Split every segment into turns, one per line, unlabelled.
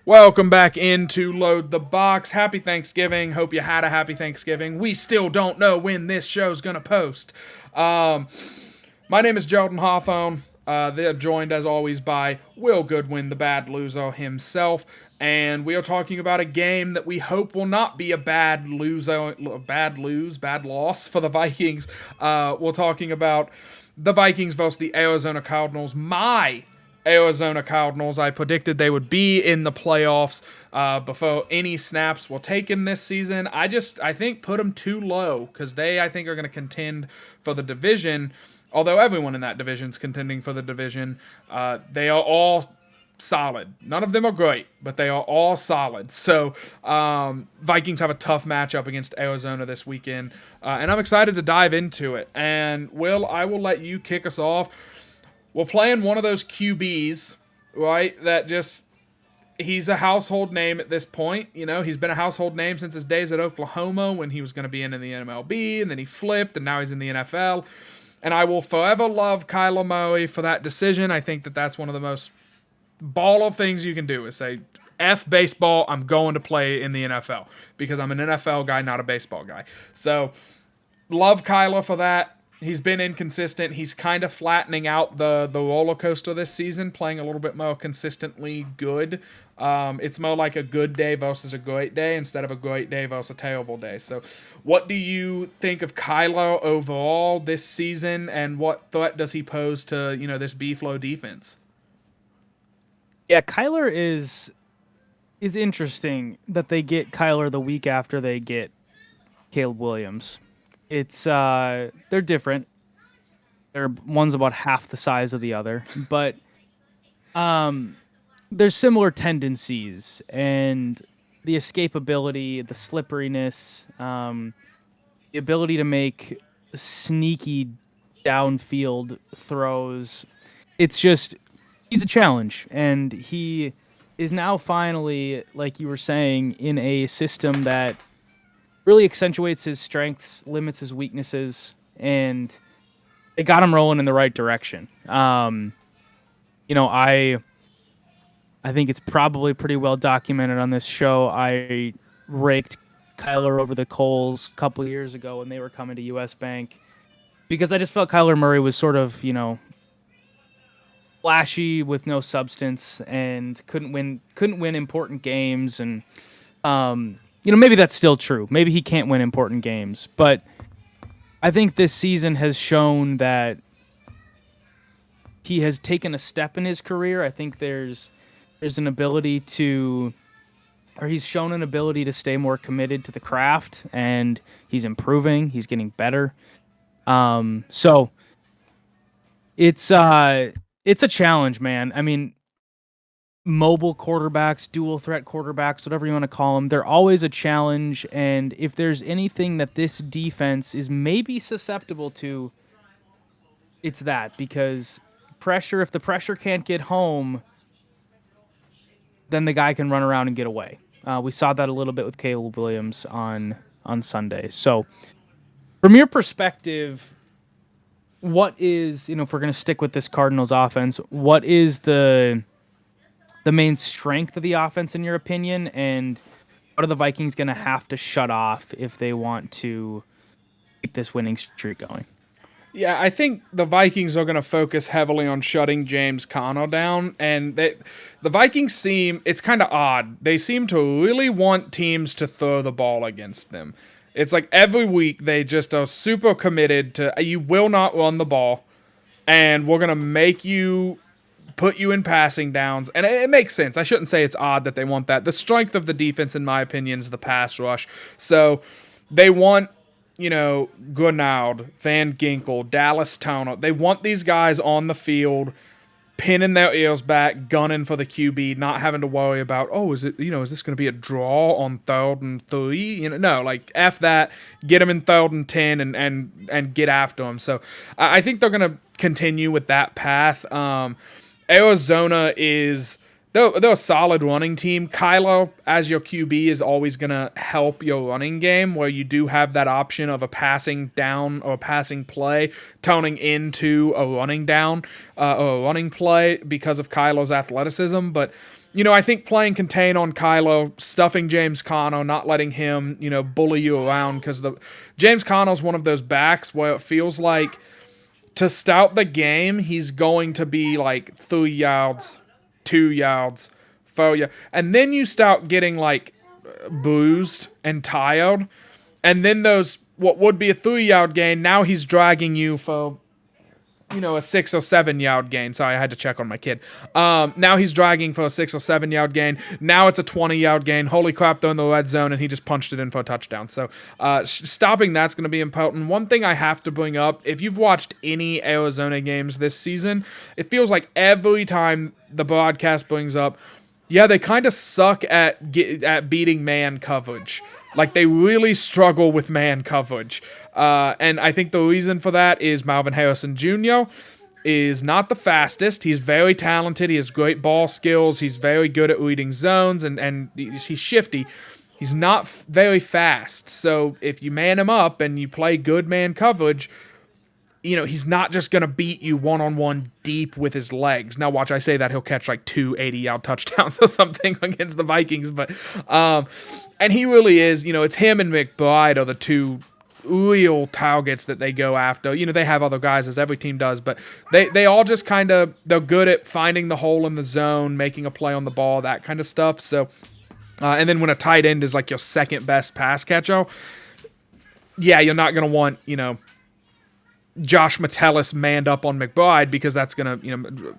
Welcome back into Load the Box. Happy Thanksgiving. Hope you had a happy Thanksgiving. We still don't know when this show's going to post. My name is Jordan Hawthorne. They're joined, as always, by Will Goodwin, the bad loser himself. And we are talking about a game that we hope will not be a bad loss for the Vikings. We're talking about the Vikings versus the Arizona Cardinals. My Arizona Cardinals. I predicted they would be in the playoffs before any snaps were taken this season. I think put them too low because I think are going to contend for the division. Although everyone in that division is contending for the division, they are all solid. None of them are great, but they are all solid. So Vikings have a tough matchup against Arizona this weekend, and I'm excited to dive into it. And Will, I will let you kick us off. We're playing one of those QBs, right, that he's a household name at this point. You know, he's been a household name since his days at Oklahoma when he was going to be in the MLB, and then he flipped, and now he's in the NFL. And I will forever love Kyler Murray for that decision. I think that that's one of the most baller things you can do is say, F baseball, I'm going to play in the NFL because I'm an NFL guy, not a baseball guy. So, love Kyler for that. He's been inconsistent. He's kind of flattening out the roller coaster this season, playing a little bit more consistently good. It's more like a good day versus a great day instead of a great day versus a terrible day. So what do you think of Kyler overall this season, and what threat does he pose to, this B-flow defense?
Yeah, Kyler is interesting that they get Kyler the week after they get Caleb Williams. It's they're different. One's about half the size of the other, but there's similar tendencies and the escapability, the slipperiness, the ability to make sneaky downfield throws. It's just he's a challenge, and he is now finally, like you were saying, in a system that really accentuates his strengths, limits his weaknesses, and it got him rolling in the right direction. I think it's probably pretty well documented on this show. I raked Kyler over the coals a couple of years ago when they were coming to US Bank because I just felt Kyler Murray was sort of, flashy with no substance and couldn't win important games, and maybe that's still true. Maybe he can't win important games, but I think this season has shown that he has taken a step in his career. I think there's an ability he's shown an ability to stay more committed to the craft, and he's improving. He's getting better. So it's a challenge, man. I mean, mobile quarterbacks, dual threat quarterbacks, whatever you want to call them, they're always a challenge. And if there's anything that this defense is maybe susceptible to, it's that, because if the pressure can't get home, then the guy can run around and get away. We saw that a little bit with Caleb Williams on Sunday. So from your perspective, what is, if we're going to stick with this Cardinals offense, what is the main strength of the offense in your opinion, and what are the Vikings going to have to shut off if they want to keep this winning streak going?
Yeah, I think the Vikings are going to focus heavily on shutting James Conner down, and the Vikings it's kind of odd. They seem to really want teams to throw the ball against them. It's like every week they just are super committed to, you will not run the ball, and we're going to put you in passing downs. And it makes sense. I shouldn't say it's odd that they want that. The strength of the defense, in my opinion, is the pass rush. So they want, Grenard, Van Ginkel, Dallas Turner. They want these guys on the field, pinning their ears back, gunning for the QB, not having to worry about, is this going to be a draw on 3rd and 3? No, like F that, get them in 3rd and 10 and get after them. So I think they're going to continue with that path. Arizona they're a solid running team. Kylo as your QB is always going to help your running game, where you do have that option of a passing down or a passing play turning into a running down or a running play because of Kylo's athleticism. But I think playing contain on Kylo, stuffing James Conner, not letting him, bully you around, because James Conner's one of those backs where it feels like to start the game, he's going to be like 3 yards, 2 yards, 4 yards, and then you start getting like bruised and tired, and then those what would be a 3 yard gain, now he's dragging you for a 6 or 7 yard gain. Sorry, I had to check on my kid. Now he's dragging for a 6 or 7 yard gain. Now it's a 20-yard gain. Holy crap, they're in the red zone, and he just punched it in for a touchdown. So stopping that's going to be important. One thing I have to bring up, if you've watched any Arizona games this season, it feels like every time the broadcast brings up, yeah, they kind of suck at beating man coverage. Like, they really struggle with man coverage. And I think the reason for that is Marvin Harrison Jr. is not the fastest. He's very talented. He has great ball skills. He's very good at reading zones, and he's shifty. He's not very fast. So if you man him up and you play good man coverage, he's not just going to beat you one-on-one deep with his legs. Now, watch, I say that, he'll catch like 2 80-yard touchdowns or something against the Vikings. But and he really is, it's him and McBride are the two real targets that they go after. They have other guys, as every team does, but they all just kind of, they're good at finding the hole in the zone, making a play on the ball, that kind of stuff. So, and then when a tight end is like your second best pass catcher, yeah, you're not going to want, Josh Metellus manned up on McBride, because that's going to,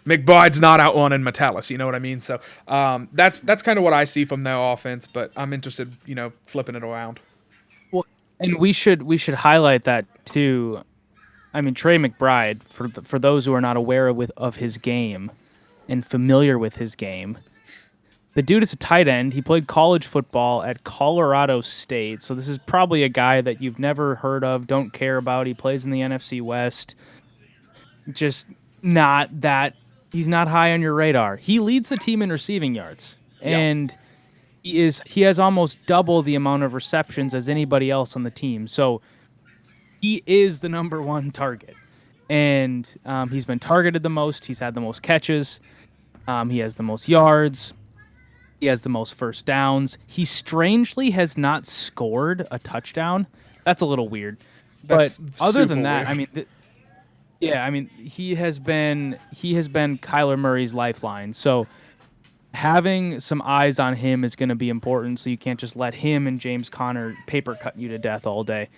McBride's not outrunning Metellus, you know what I mean? So that's kind of what I see from their offense, but I'm interested, flipping it around.
Well, and we should highlight that too. I mean, Trey McBride, for those who are not aware of his game and familiar with his game, the dude is a tight end. He played college football at Colorado State. So this is probably a guy that you've never heard of, don't care about. He plays in the NFC West. Just not that, he's not high on your radar. He leads the team in receiving yards. And he has almost double the amount of receptions as anybody else on the team. So he is the number one target. And he's been targeted the most. He's had the most catches. He has the most yards. He has the most first downs. He strangely has not scored a touchdown. That's a little weird. But other than that, weird. I mean, he has been Kyler Murray's lifeline. So having some eyes on him is going to be important. So you can't just let him and James Conner paper cut you to death all day.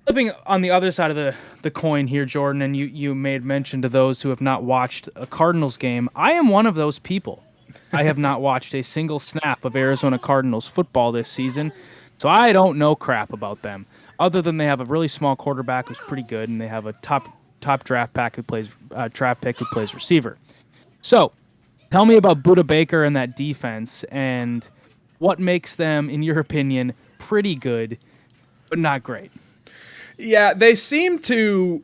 Flipping on the other side of the coin here, Jordan, and you made mention to those who have not watched a Cardinals game. I am one of those people. I have not watched a single snap of Arizona Cardinals football this season, so I don't know crap about them, other than they have a really small quarterback who's pretty good, and they have a top draft pick who plays receiver. So, tell me about Budda Baker and that defense, and what makes them, in your opinion, pretty good, but not great.
Yeah, they seem to,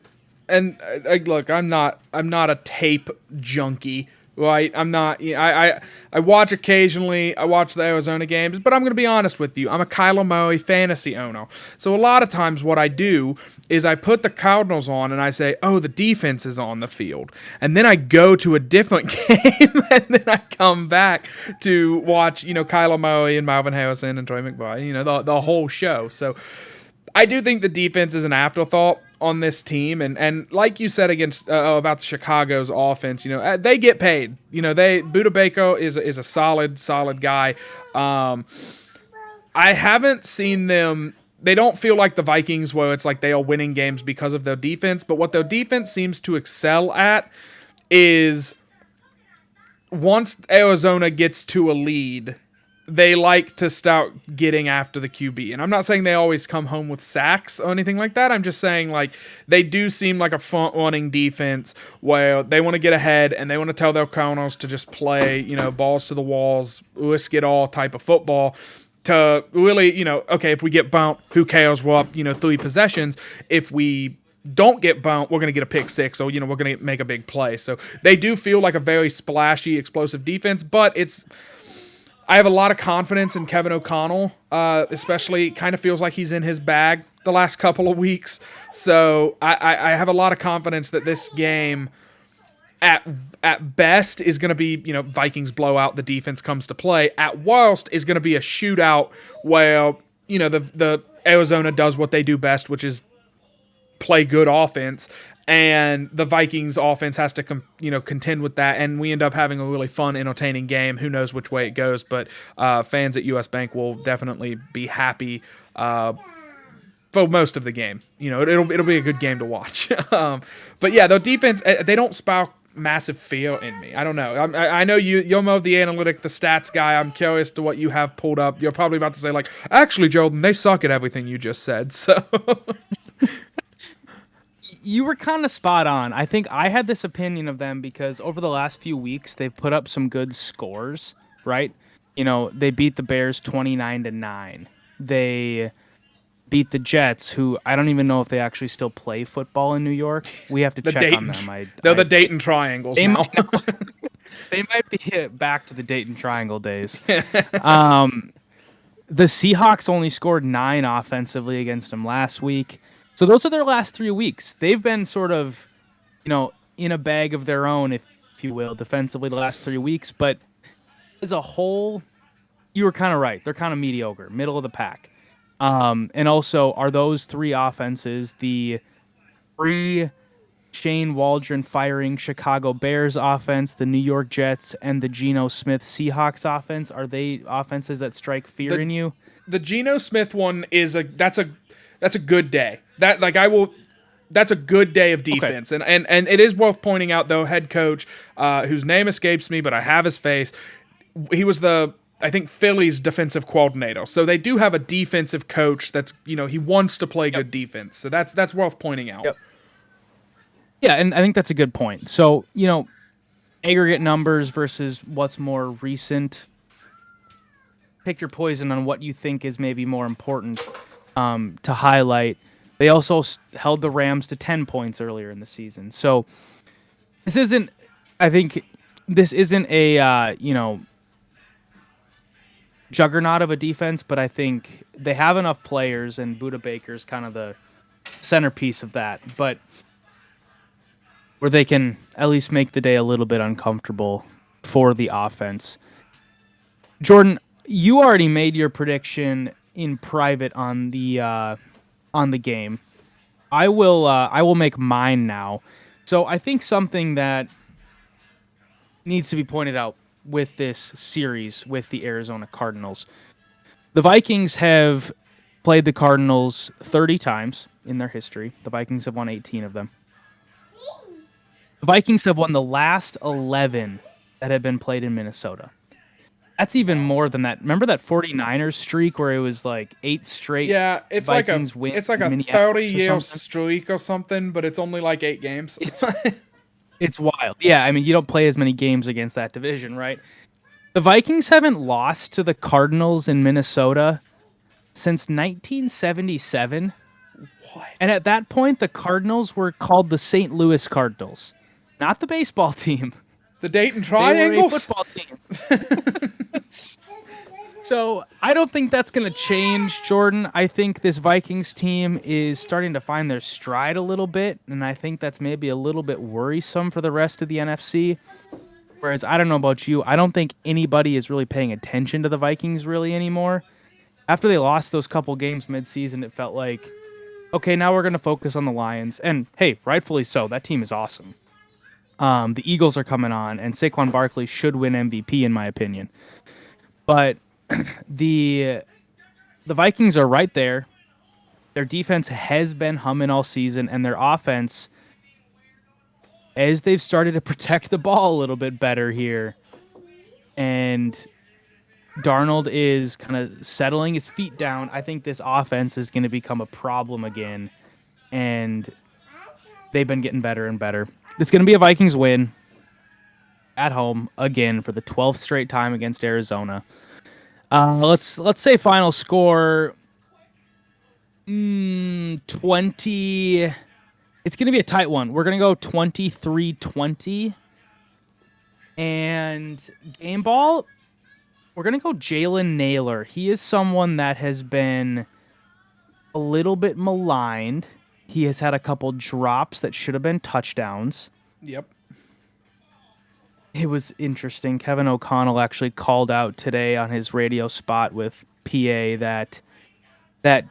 and look, I'm not a tape junkie. Right, I'm not. I watch occasionally. I watch the Arizona games, but I'm going to be honest with you. I'm a Kyler Murray fantasy owner, so a lot of times what I do is I put the Cardinals on and I say, "Oh, the defense is on the field," and then I go to a different game, and then I come back to watch, Kyler Murray and Marvin Harrison and Trey McBride, the whole show. So I do think the defense is an afterthought on this team, and like you said against about the Chicago's offense, they get paid. Budda Baker is a solid guy. I haven't seen them. They don't feel like the Vikings, where it's like they are winning games because of their defense. But what their defense seems to excel at is once Arizona gets to a lead, they like to start getting after the QB. And I'm not saying they always come home with sacks or anything like that. I'm just saying, like, they do seem like a front-running defense where they want to get ahead and they want to tell their corners to just play, balls to the walls, risk it all type of football to really, okay, if we get bumped, who cares? We're up, 3 possessions. If we don't get bumped, we're going to get a pick six. So, we're going to make a big play. So they do feel like a very splashy, explosive defense, but I have a lot of confidence in Kevin O'Connell, especially kind of feels like he's in his bag the last couple of weeks. So I have a lot of confidence that this game at best is going to be, Vikings blowout, the defense comes to play. At worst is going to be a shootout where, the Arizona does what they do best, which is play good offense, and the Vikings offense has to contend with that, and we end up having a really fun, entertaining game. Who knows which way it goes, but fans at US Bank will definitely be happy for most of the game. It'll be a good game to watch. But yeah, the defense, they don't spark massive fear in me. I don't know. I know you're more of the analytic, the stats guy. I'm curious to what you have pulled up. You're probably about to say like, actually, Jordan, they suck at everything you just said. So.
You were kind of spot on. I think I had this opinion of them because over the last few weeks they've put up some good scores, right? They beat the Bears 29-9. They beat the Jets, who I don't even know if they actually still play football in New York. We have to check on them.
They're the Dayton Triangles now.
They might be back to the Dayton Triangle days. The Seahawks only scored 9 offensively against them last week. So those are their last 3 weeks. They've been sort of, in a bag of their own, if you will, defensively the last 3 weeks. But as a whole, you were kind of right. They're kind of mediocre, middle of the pack. And also, are those 3 offenses, the Shane Waldron firing Chicago Bears offense, the New York Jets, and the Geno Smith Seahawks offense, are they offenses that strike fear in you?
The Geno Smith one that's a good day. That's a good day of defense. Okay. And it is worth pointing out, though, head coach, whose name escapes me, but I have his face. He was I think Philly's defensive coordinator. So they do have a defensive coach that's, he wants to play good defense. So that's worth pointing out.
Yep. Yeah, and I think that's a good point. So, aggregate numbers versus what's more recent. Pick your poison on what you think is maybe more important to highlight. They also held the Rams to 10 points earlier in the season. So this isn't a, juggernaut of a defense, but I think they have enough players, and Budda Baker's kind of the centerpiece of that, but where they can at least make the day a little bit uncomfortable for the offense. Jordan, you already made your prediction in private on the game. I will make mine now. So I think something that needs to be pointed out with this series with the Arizona Cardinals. The Vikings have played the Cardinals 30 times in their history. The Vikings have won 18 of them. The Vikings have won the last 11 that have been played in Minnesota. That's even more than that. Remember that 49ers streak where it was like 8 straight?
Yeah, it's
Vikings
like a 30-year streak or something, but it's only like 8 games.
It's wild. Yeah, I mean, you don't play as many games against that division, right? The Vikings haven't lost to the Cardinals in Minnesota since 1977.
What?
And at that point, the Cardinals were called the St. Louis Cardinals, not the baseball team.
The Dayton Triangles?
They were a football team. So I don't think that's going to change, Jordan. I think this Vikings team is starting to find their stride a little bit, and I think that's maybe a little bit worrisome for the rest of the NFC. Whereas, I don't know about you, I don't think anybody is really paying attention to the Vikings really anymore. After they lost those couple games midseason, it felt like, okay, now we're going to focus on the Lions. And, hey, rightfully so. That team is awesome. The Eagles are coming on, and Saquon Barkley should win MVP, in my opinion. But the Vikings are right there. Their defense has been humming all season, and their offense, as they've started to protect the ball a little bit better here, and Darnold is kind of settling his feet down, I think this offense is going to become a problem again, and they've been getting better and better. It's going to be a Vikings win at home again for the 12th straight time against Arizona. Let's say final score 20-17. It's going to be a tight one. We're going to go 23-20. And game ball, we're going to go Jalen Naylor. He is someone that has been a little bit maligned. He has had a couple drops that should have been touchdowns.
Yep.
It was interesting. Kevin O'Connell actually called out today on his radio spot with PA that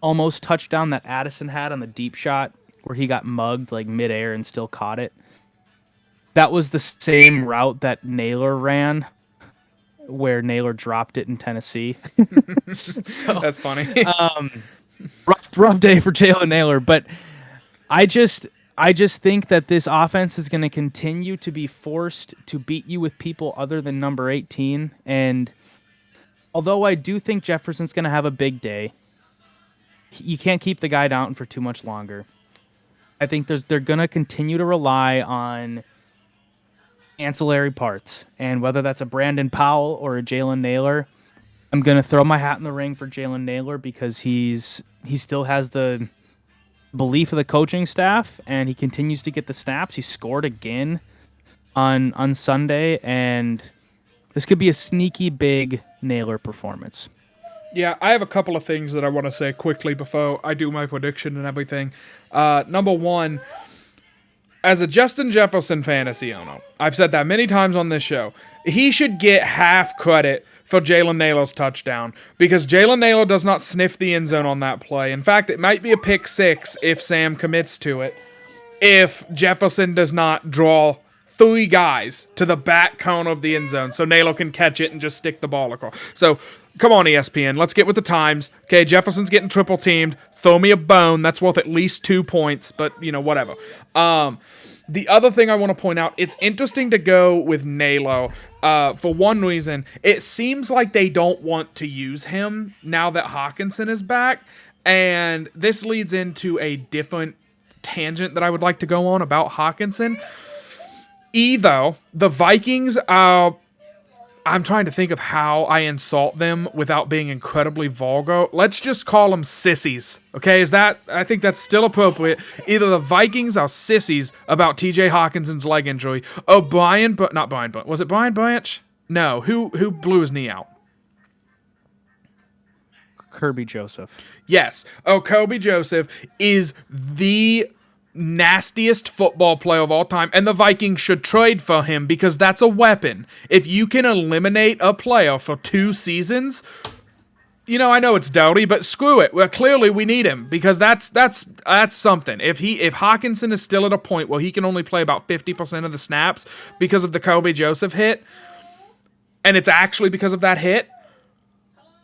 almost touchdown that Addison had on the deep shot where he got mugged like midair and still caught it. That was the same route that Naylor ran where Naylor dropped it in Tennessee. So,
that's funny.
rough day for Jalen Naylor, but I just think that this offense is going to continue to be forced to beat you with people other than number 18. And although I do think Jefferson's going to have a big day, you can't keep the guy down for too much longer. I think they're going to continue to rely on ancillary parts, and whether that's a Brandon Powell or a Jalen Naylor, I'm going to throw my hat in the ring for Jalen Naylor because he still has the belief of the coaching staff, and he continues to get the snaps. He scored again on Sunday, and this could be a sneaky big Naylor performance.
Yeah, I have a couple of things that I want to say quickly before I do my prediction and everything. Number one, as a Justin Jefferson fantasy owner, I've said that many times on this show, he should get half credit for Jalen Naylor's touchdown because Jalen Naylor does not sniff the end zone on that play. In fact, it might be a pick six if Sam commits to it, if Jefferson does not draw 3 guys to the back corner of the end zone so Naylor can catch it and just stick the ball across. So, come on, ESPN. Let's get with the times. Okay, Jefferson's getting triple teamed. Throw me a bone. That's worth at least 2 points, but, whatever. The other thing I want to point out, it's interesting to go with Naylor for one reason. It seems like they don't want to use him now that Hawkinson is back, and this leads into a different tangent that I would like to go on about Hawkinson. Either the Vikings are... I'm trying to think of how I insult them without being incredibly vulgar. Let's just call them sissies. Okay, I think that's still appropriate. Either the Vikings are sissies about TJ Hawkinson's leg injury, or not Brian, but was it Brian Branch? No, who blew his knee out?
Kirby Joseph.
Yes. Oh, Kobe Joseph is the nastiest football player of all time, and the Vikings should trade for him because that's a weapon. If you can eliminate a player for 2 seasons, I know it's dirty, but screw it. Well, clearly we need him because that's something. If Hawkinson is still at a point where he can only play about 50% of the snaps because of the Kobe Joseph hit, and it's actually because of that hit,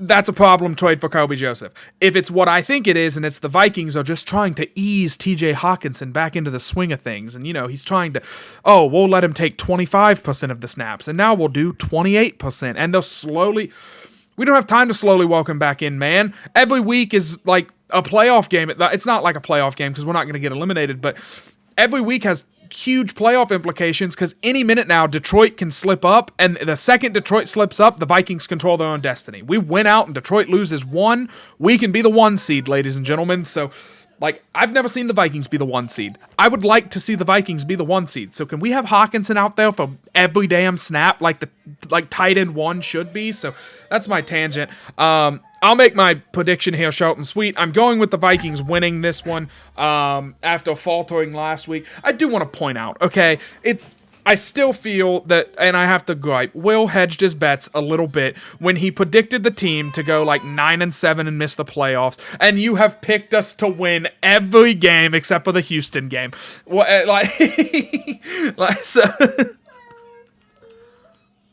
that's a problem trade for Kobe Joseph. If it's what I think it is, and it's the Vikings are just trying to ease TJ Hawkinson back into the swing of things, and he's trying to, we'll let him take 25% of the snaps, and now we'll do 28%, and they'll slowly, we don't have time to slowly walk him back in, man. Every week is like a playoff game. It's not like a playoff game because we're not going to get eliminated, but every week has huge playoff implications because any minute now Detroit can slip up, and the second Detroit slips up, the Vikings control their own destiny. We win out and Detroit loses 1, we can be the 1 seed, ladies and gentlemen. So I've never seen the Vikings be the 1 seed. I would like to see the Vikings be the 1 seed. So can we have Hawkinson out there for every damn snap like tight end 1 should be? So that's my tangent. I'll make my prediction here short and sweet. I'm going with the Vikings winning this one after faltering last week. I do want to point out, okay, I still feel that, and I have to gripe, Will hedged his bets a little bit when he predicted the team to go 9-7 and miss the playoffs, and you have picked us to win every game except for the Houston game. So...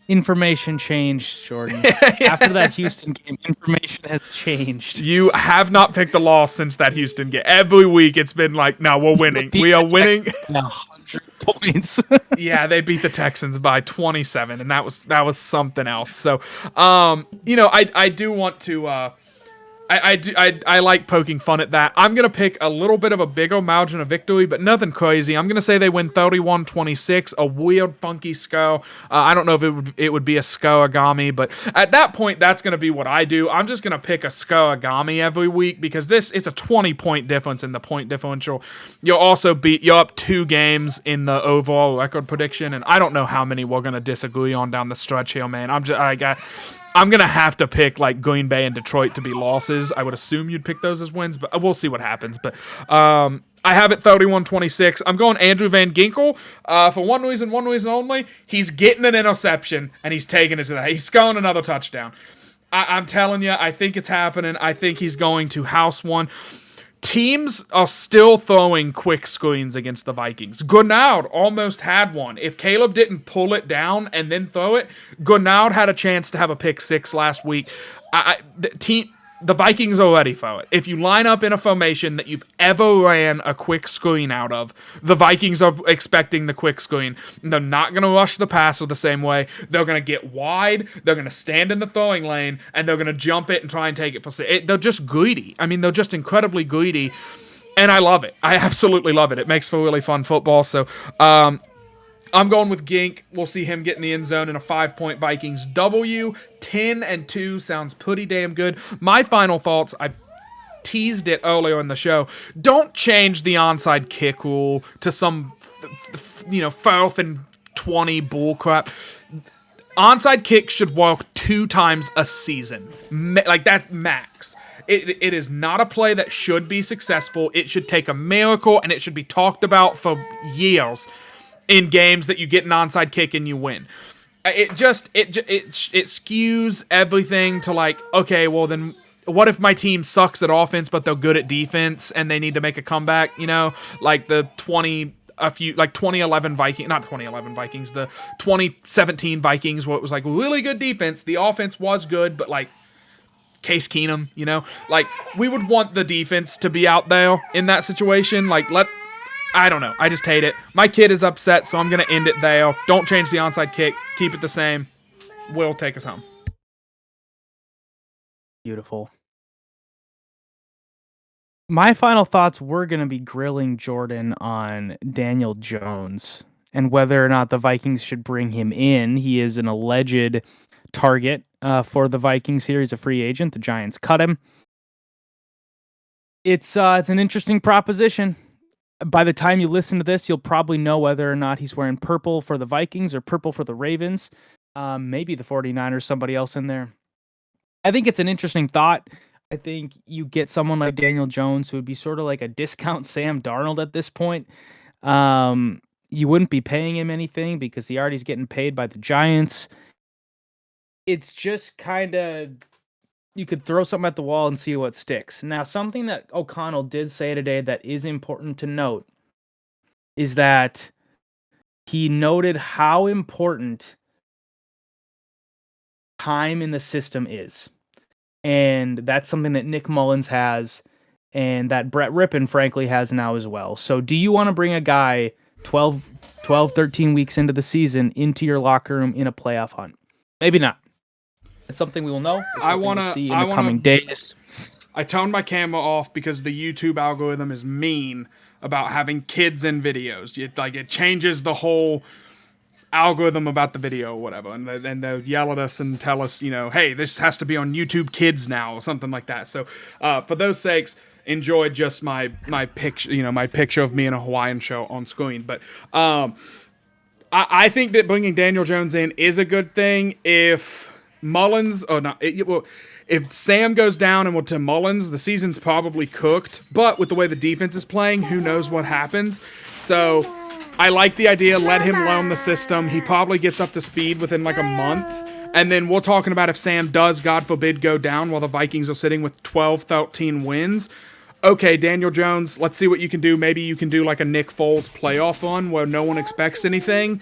Information changed, Jordan. After that Houston game, information has changed.
You have not picked a loss since that Houston game. Every week it's been no, we're winning. We are winning.
100 points.
Yeah, they beat the Texans by 27, and that was something else. So, I do want to I like poking fun at that. I'm going to pick a little bit of a bigger margin of victory, but nothing crazy. I'm going to say they win 31-26, a weird, funky skull. I don't know if it would be a skull-agami, but at that point, that's going to be what I do. I'm just going to pick a skull-agami every week because it's a 20-point difference in the point differential. You're up 2 games in the overall record prediction, and I don't know how many we're going to disagree on down the stretch here, man. I'm going to have to pick like Green Bay and Detroit to be losses. I would assume you'd pick those as wins, but we'll see what happens. But I have it 31-26. I'm going Andrew Van Ginkel for one reason only. He's getting an interception, and he's taking it to that. He's scoring another touchdown. I'm telling you, I think it's happening. I think he's going to house one. Teams are still throwing quick screens against the Vikings. Gurnard almost had one. If Caleb didn't pull it down and then throw it, Gurnard had a chance to have a pick 6 last week. The Vikings are ready for it. If you line up in a formation that you've ever ran a quick screen out of, the Vikings are expecting the quick screen. They're not going to rush the passer the same way. They're going to get wide. They're going to stand in the throwing lane, and they're going to jump it and try and take it for six. They're just greedy. I mean, they're just incredibly greedy, and I love it. I absolutely love it. It makes for really fun football. So, I'm going with Gink. We'll see him get in the end zone in a 5-point Vikings W. 10-2 sounds pretty damn good. My final thoughts, I teased it earlier in the show. Don't change the onside kick rule to some, 4th and 20 bullcrap. Onside kick should work 2 times a season. Like, that's max. It is not a play that should be successful. It should take a miracle, and it should be talked about for years in games that you get an onside kick and you win. It skews everything to like, okay, well then what if my team sucks at offense but they're good at defense and they need to make a comeback, like the 2011 Vikings, not 2011 Vikings, the 2017 Vikings where it was like really good defense, the offense was good, but like Case Keenum, like we would want the defense to be out there in that situation, I don't know. I just hate it. My kid is upset, so I'm going to end it there. Don't change the onside kick. Keep it the same. Will, take us home.
Beautiful. My final thoughts, we're going to be grilling Jordan on Daniel Jones and whether or not the Vikings should bring him in. He is an alleged target for the Vikings here. He's a free agent. The Giants cut him. It's an interesting proposition. By the time you listen to this, you'll probably know whether or not he's wearing purple for the Vikings or purple for the Ravens. Maybe the 49ers, somebody else in there. I think it's an interesting thought. I think you get someone like Daniel Jones who would be sort of like a discount Sam Darnold at this point. You wouldn't be paying him anything because he already's getting paid by the Giants. It's just kind of, you could throw something at the wall and see what sticks. Now, something that O'Connell did say today that is important to note is that he noted how important time in the system is. And that's something that Nick Mullins has and that Brett Rippon, frankly, has now as well. So do you want to bring a guy 12, 13 weeks into the season into your locker room in a playoff hunt? Maybe not. It's something we will know.
I want to
see in the coming days.
I toned my camera off because the YouTube algorithm is mean about having kids in videos. It changes the whole algorithm about the video or whatever, and they'll yell at us and tell us, hey, this has to be on YouTube Kids now or something like that. So for those sakes, enjoy just my picture, my picture of me in a Hawaiian show on screen. But I think that bringing Daniel Jones in is a good thing. If Mullins, or not, if Sam goes down and to Mullins, the season's probably cooked. But with the way the defense is playing, who knows what happens? So I like the idea. Let him learn the system. He probably gets up to speed within like a month. And then we're talking about if Sam does, God forbid, go down while the Vikings are sitting with 12, 13 wins. Okay, Daniel Jones, let's see what you can do. Maybe you can do like a Nick Foles playoff run where no one expects anything.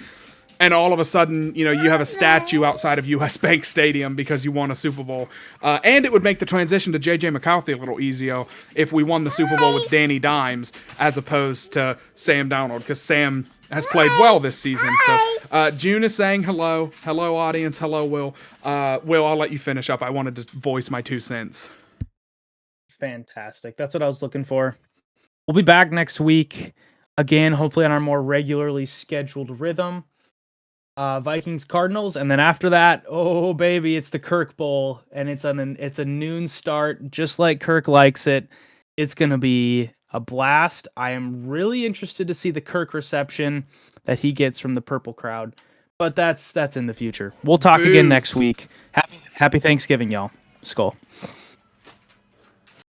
And all of a sudden, you have a statue outside of US Bank Stadium because you won a Super Bowl. And it would make the transition to J.J. McCarthy a little easier if we won the Super Bowl with Danny Dimes as opposed to Sam Darnold, because Sam has played well this season. So June is saying hello. Hello, audience. Hello, Will. Will, I'll let you finish up. I wanted to voice my 2 cents.
Fantastic. That's what I was looking for. We'll be back next week again, hopefully on our more regularly scheduled rhythm. Vikings Cardinals, and then after that, oh baby, it's the Kirk Bowl, and it's a noon start, just like Kirk likes it. It's gonna be a blast. I am really interested to see the Kirk reception that he gets from the purple crowd, but that's in the future. We'll talk again next week. Happy Thanksgiving, y'all. Skull.